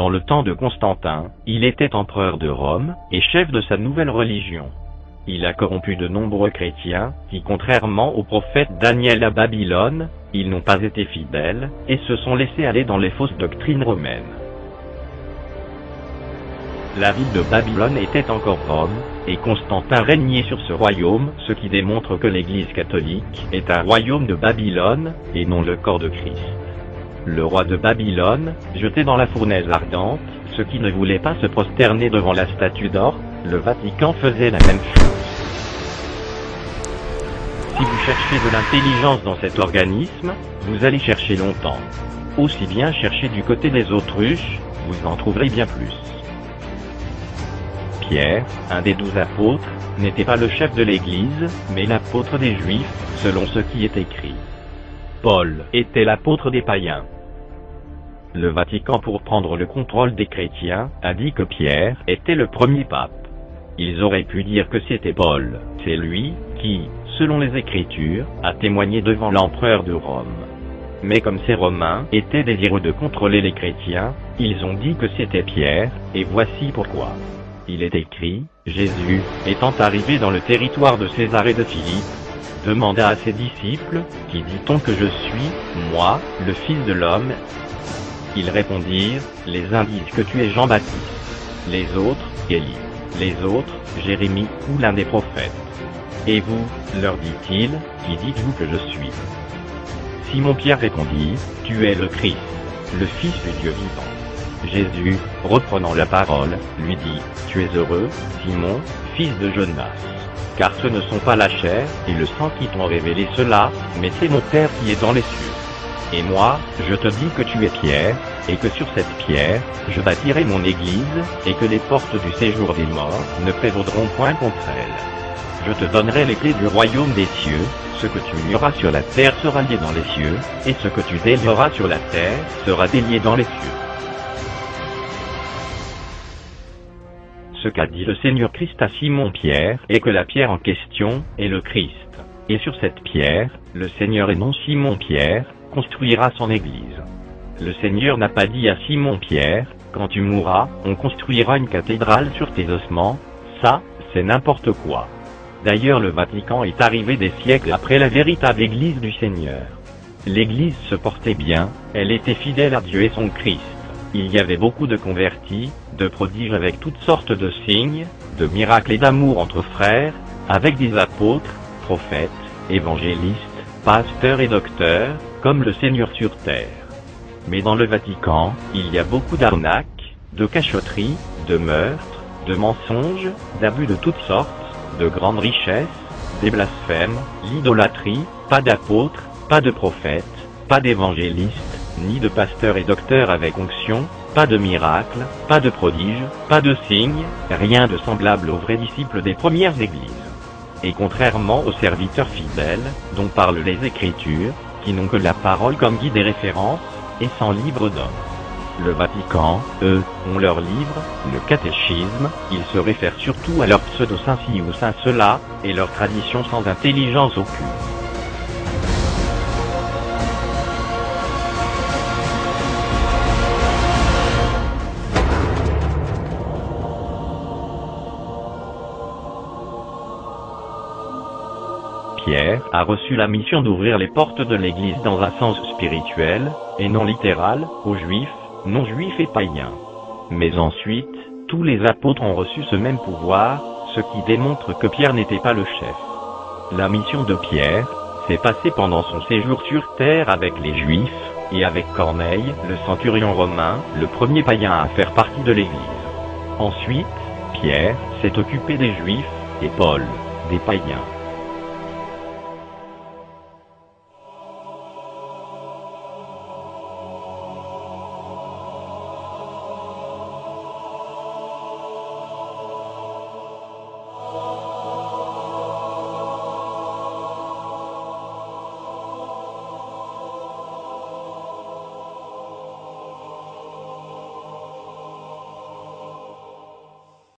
Dans le temps de Constantin, il était empereur de Rome, et chef de sa nouvelle religion. Il a corrompu de nombreux chrétiens, qui contrairement au prophète Daniel à Babylone, ils n'ont pas été fidèles, et se sont laissés aller dans les fausses doctrines romaines. La ville de Babylone était encore Rome, et Constantin régnait sur ce royaume, ce qui démontre que l'Église catholique est un royaume de Babylone, et non le corps de Christ. Le roi de Babylone, jeté dans la fournaise ardente, ceux qui ne voulaient pas se prosterner devant la statue d'or, le Vatican faisait la même chose. Si vous cherchez de l'intelligence dans cet organisme, vous allez chercher longtemps. Aussi bien chercher du côté des autruches, vous en trouverez bien plus. Pierre, un des 12 apôtres, n'était pas le chef de l'Église, mais l'apôtre des Juifs, selon ce qui est écrit. Paul était l'apôtre des païens. Le Vatican, pour prendre le contrôle des chrétiens, a dit que Pierre était le premier pape. Ils auraient pu dire que c'était Paul, c'est lui qui, selon les Écritures, a témoigné devant l'empereur de Rome. Mais comme ces Romains étaient désireux de contrôler les chrétiens, ils ont dit que c'était Pierre, et voici pourquoi. Il est écrit, Jésus, étant arrivé dans le territoire de Césarée de Philippe, demanda à ses disciples, qui dit-on que je suis, moi, le Fils de l'homme? Ils répondirent, les uns disent que tu es Jean-Baptiste, les autres, Élie, les autres, Jérémie ou l'un des prophètes. Et vous, leur dit-il, qui dites-vous que je suis? Simon-Pierre répondit, tu es le Christ, le Fils du Dieu vivant. Jésus, reprenant la parole, lui dit, tu es heureux, Simon, fils de Jonas. Car ce ne sont pas la chair et le sang qui t'ont révélé cela, mais c'est mon Père qui est dans les cieux. Et moi, je te dis que tu es Pierre, et que sur cette pierre, je bâtirai mon église, et que les portes du séjour des morts ne prévaudront point contre elle. Je te donnerai les clés du royaume des cieux, ce que tu lieras sur la terre sera lié dans les cieux, et ce que tu délieras sur la terre sera délié dans les cieux. Ce qu'a dit le Seigneur Christ à Simon-Pierre est que la pierre en question est le Christ. Et sur cette pierre, le Seigneur et non Simon-Pierre, construira son église. Le Seigneur n'a pas dit à Simon-Pierre, quand tu mourras, on construira une cathédrale sur tes ossements, ça, c'est n'importe quoi. D'ailleurs le Vatican est arrivé des siècles après la véritable église du Seigneur. L'église se portait bien, elle était fidèle à Dieu et son Christ. Il y avait beaucoup de convertis, de prodiges avec toutes sortes de signes, de miracles et d'amour entre frères, avec des apôtres, prophètes, évangélistes, pasteurs et docteurs, comme le Seigneur sur terre. Mais dans le Vatican, il y a beaucoup d'arnaques, de cachotteries, de meurtres, de mensonges, d'abus de toutes sortes, de grandes richesses, des blasphèmes, l'idolâtrie, pas d'apôtres, pas de prophètes, pas d'évangélistes, ni de pasteurs et docteurs avec onction, pas de miracles, pas de prodiges, pas de signes, rien de semblable aux vrais disciples des premières églises. Et contrairement aux serviteurs fidèles, dont parlent les Écritures, qui n'ont que la parole comme guide et référence, et sans livre d'homme. Le Vatican, eux, ont leur livre, le catéchisme, ils se réfèrent surtout à leur pseudo-saint-ci ou saint-cela, et leur tradition sans intelligence aucune. Pierre a reçu la mission d'ouvrir les portes de l'Église dans un sens spirituel, et non littéral, aux Juifs, non-Juifs et païens. Mais ensuite, tous les apôtres ont reçu ce même pouvoir, ce qui démontre que Pierre n'était pas le chef. La mission de Pierre s'est passée pendant son séjour sur terre avec les Juifs, et avec Corneille, le centurion romain, le premier païen à faire partie de l'Église. Ensuite, Pierre s'est occupé des Juifs, et Paul, des païens.